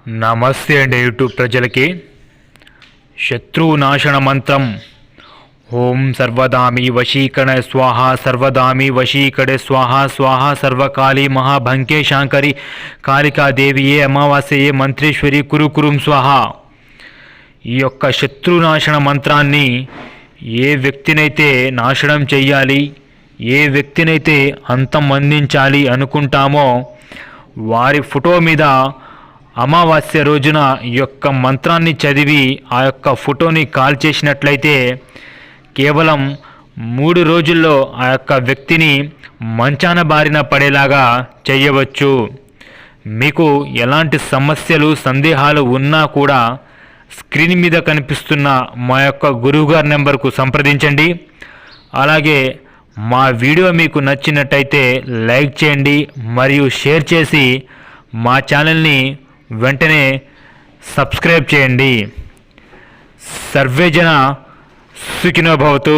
నమస్తే అండి యూట్యూబ్ ప్రజలకి. శత్రునాశన మంత్రం ఓం సర్వదామి వశీకరణ స్వాహ సర్వదామి వశీకడే స్వాహ స్వాహ సర్వకాళీ మహాభంకే శాంకరి కాళికాదేవియే అమావాస్యయే మంత్రేశ్వరి కురుకురుం స్వాహ. ఈ యొక్క శత్రునాశన మంత్రాన్ని ఏ వ్యక్తినైతే నాశనం చెయ్యాలి, ఏ వ్యక్తినైతే అంతం అందించాలి అనుకుంటామో వారి ఫోటో మీద అమావాస్య రోజున ఈ యొక్క మంత్రాన్ని చదివి ఆ యొక్క ఫోటోని కాల్ చేసినట్లయితే కేవలం 3 రోజుల్లో ఆ యొక్క వ్యక్తిని మంచాన బారిన పడేలాగా చేయవచ్చు. మీకు ఎలాంటి సమస్యలు సందేహాలు ఉన్నా కూడా స్క్రీన్ మీద కనిపిస్తున్న మా యొక్క గురువుగారి నెంబర్కు సంప్రదించండి. అలాగే మా వీడియో మీకు నచ్చినట్టయితే లైక్ చేయండి మరియు షేర్ చేసి మా ఛానల్ని వెంటనే సబ్స్క్రైబ్ చేయండి. సర్వేజన సుఖినో భవతు.